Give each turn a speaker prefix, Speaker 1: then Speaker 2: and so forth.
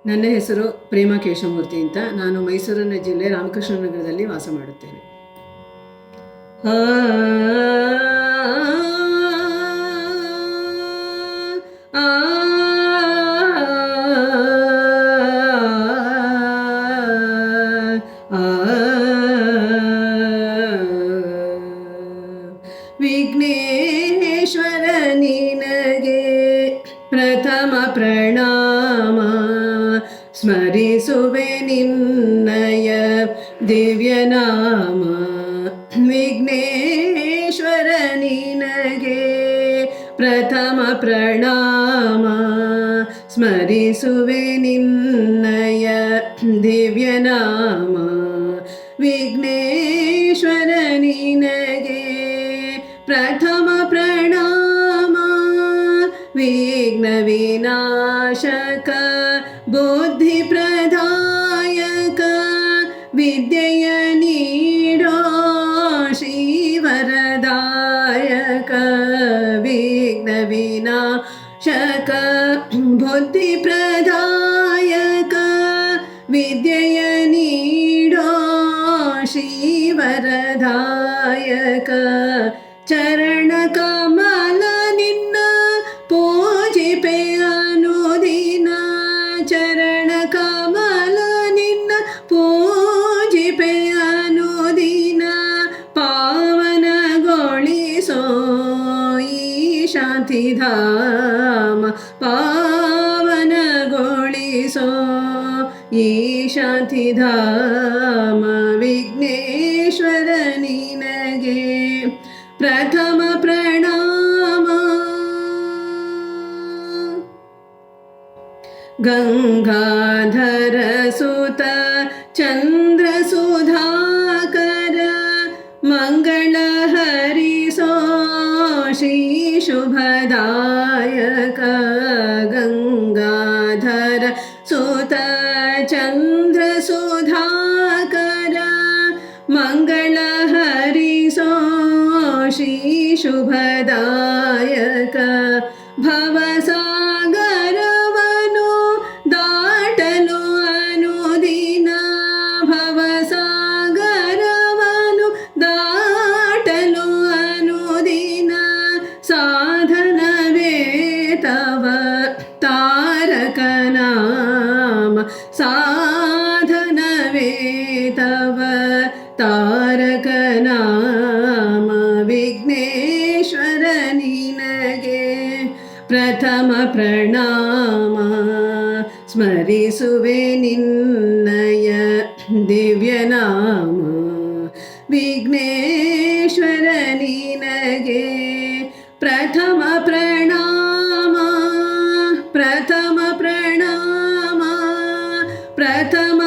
Speaker 1: ನನ್ನ ಹೆಸರು ಪ್ರೇಮಾ ಕೇಶಮೂರ್ತಿ ಅಂತ. ನಾನು ಮೈಸೂರಿನ ಜಿಲ್ಲೆ ರಾಮಕೃಷ್ಣ ನಗರದಲ್ಲಿ ವಾಸ ಮಾಡುತ್ತೇನೆ. ವಿಘ್ನೇಶ್ವರ ನಿನಗೆ ಪ್ರಥಮ ಪ್ರಣಾಮ, ಸ್ಮರಿಸುವೆ ನಿನ್ನಯ ದಿವ್ಯನಾಮ. ವಿಘ್ನೇಶ್ವರ ನಿನಗೆ ಪ್ರಥಮ ಪ್ರಣಾಮ, ಸ್ಮರಿಸುವೆ ನಿನ್ನಯ ದಿವ್ಯನಾಮ. ವಿಘ್ನೇಶ್ವರ ನಿನಗೆ ಪ್ರಥಮ ಪ್ರಣಾಮ, ವಿಘ್ನ ವಿನಾಶಕ ಬುದ್ಧಿ ಪ್ರದಾಯಕ, ವಿದ್ಯೆಯ ನೀಡೋ ಶ್ರೀವರದಾಯಕ. ವಿಘ್ನ ವಿನಾಶಕ ಬುದ್ಧಿ ಪ್ರದಾಯಕ, ವಿದ್ಯೆಯ ನೀಡೋ ಶ್ರೀವರದಾಯಕ. ಚರಣ ಕಮಲ ನಿನ್ನ ಪೂಜಿಪೆ ಅನುದಿನ, ಚರಣ ಕಮಲ ನಿನ್ನ ಪೂಜಿಪೆ ಅನುದಿನ. ಪಾವನಗೊಳಿಸೋ ಈ ಶಾಂತಿಧಾಮ, ಪಾವನಗೊಳಿಸೋ ಈ ಶಾಂತಿಧಾಮ. ವಿಘ್ನೇಶ್ವರ ನಿನಗೆ ಪ್ರಥಮ ಪ್ರಣಾಮ. ಗಂಗಾಧರ ಸುತ ಚಂದ್ರ ಸುಧಾಕರ, ಮಂಗಳ ಹರಿಸೋ ಶ್ರೀ ಶುಭದಾಯಕ. ಗಂಗಾಧರ ಸುತ ಚಂದ್ರ ಸುಧಾಕರ, ಮಂಗಳ ಹರಿಸೋ ಶ್ರೀ ಶುಭದಾಯಕ. ಭವಸಾಗರವನು ದಾಟಲು ಅನುದಿನ, ಭವಸಾಗರವನು ದಾಟಲು ಅನುದಿನ. ಸಾಧನವೇ ತವ ತಾರಕ ನಾಮ, ಸಾಧನವೇ ತವ ತಾರಕ ನಾಮ. ವಿಘ್ನೇಶ್ವರ ನಿನಗೆ ಪ್ರಥಮ ಪ್ರಣಾಮ, ಸ್ಮರಿಸುವೆ ನಿನ್ನಯ ದಿವ್ಯನಾಮ. ವಿಘ್ನೇಶ್ವರ ನಿನಗೆ ಪ್ರಥಮ ಪ್ರಣಾಮ, ಪ್ರಥಮ ಪ್ರಣಾಮ, ಪ್ರಥಮ